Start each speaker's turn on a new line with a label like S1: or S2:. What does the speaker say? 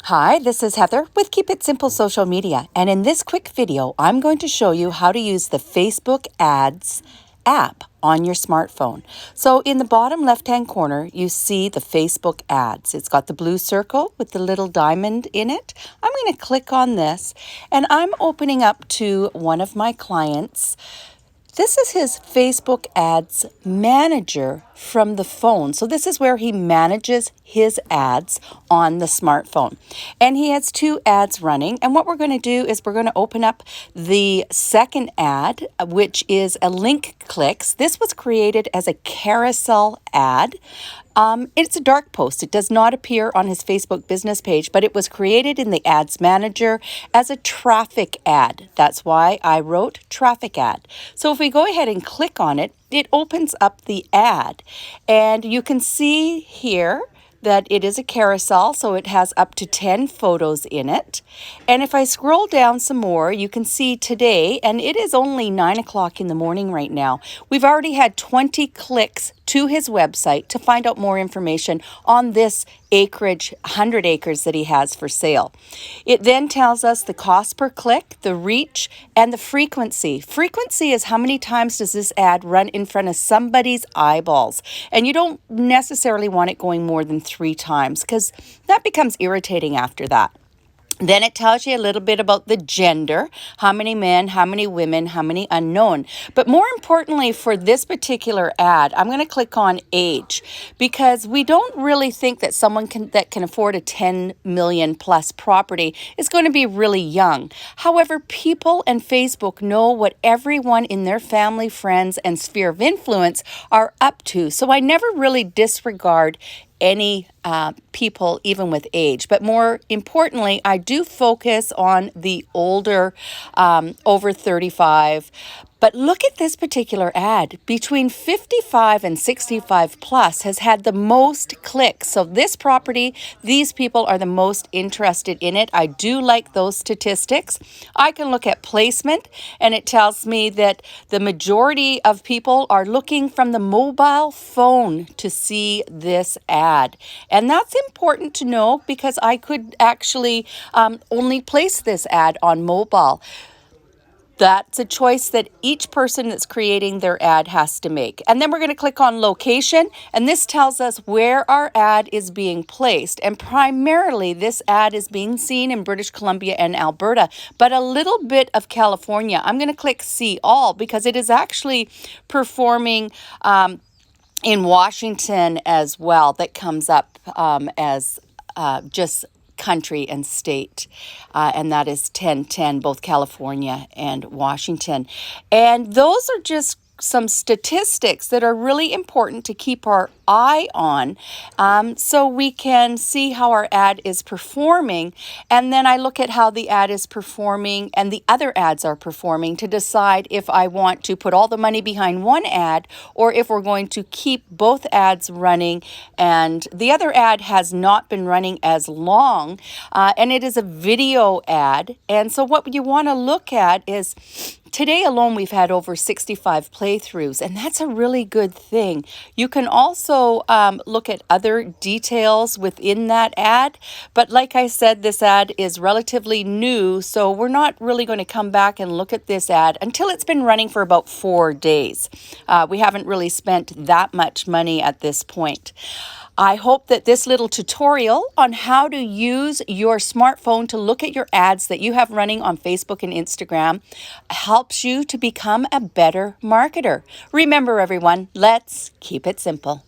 S1: Hi, this is Heather with Keep It Simple Social Media, and in this quick video, I'm going to show you how to use the Facebook Ads app on your smartphone. So in the bottom left-hand corner, you see the Facebook Ads. It's got the blue circle with the little diamond in it. I'm going to click on this, and I'm opening up to one of my clients. This is his Facebook Ads Manager from the phone. So this is where he manages his ads on the smartphone. And he has two ads running. And what we're going to do is we're going to open up the second ad, which is a link clicks. This was created as a carousel ad. It's a dark post. It does not appear on his Facebook business page, but it was created in the Ads Manager as a traffic ad. That's why I wrote traffic ad. So if we go ahead and click on it, it opens up the ad. And you can see here that it is a carousel, so it has up to 10 photos in it. And if I scroll down some more, you can see today, and it is only 9 o'clock in the morning right now, we've already had 20 clicks to his website to find out more information on this acreage, 100 acres that he has for sale. It then tells us the cost per click, the reach, and the frequency. Frequency is how many times does this ad run in front of somebody's eyeballs. And you don't necessarily want it going more than 3 times because that becomes irritating after that. Then it tells you a little bit about the gender, how many men, how many women, how many unknown. But more importantly for this particular ad, I'm going to click on age because we don't really think that someone that can afford a 10 million plus property is going to be really young. However, people and Facebook know what everyone in their family, friends, and sphere of influence are up to. So I never really disregard any people, even with age. But more importantly, I do focus on the older, over 35. But look at this particular ad. Between 55 and 65 plus has had the most clicks. So this property, these people are the most interested in it. I do like those statistics. I can look at placement, and it tells me that the majority of people are looking from the mobile phone to see this ad. And that's important to know because I could actually only place this ad on mobile. That's a choice that each person that's creating their ad has to make. And then we're going to click on location, and this tells us where our ad is being placed. And primarily, this ad is being seen in British Columbia and Alberta, but a little bit of California. I'm going to click See All because it is actually performing in Washington as well. That comes up as just country and state, and that is 1010, both California and Washington. And those are just some statistics that are really important to keep our eye on, so we can see how our ad is performing. And then I look at how the ad is performing and the other ads are performing to decide if I want to put all the money behind one ad or if we're going to keep both ads running. And the other ad has not been running as long, and it is a video ad. And so what you want to look at is today alone, we've had over 65 playthroughs, and that's a really good thing. You can also look at other details within that ad, but like I said, this ad is relatively new, so we're not really going to come back and look at this ad until it's been running for about 4 days. We haven't really spent that much money at this point. I hope that this little tutorial on how to use your smartphone to look at your ads that you have running on Facebook and Instagram helps you to become a better marketer. Remember, everyone, let's keep it simple.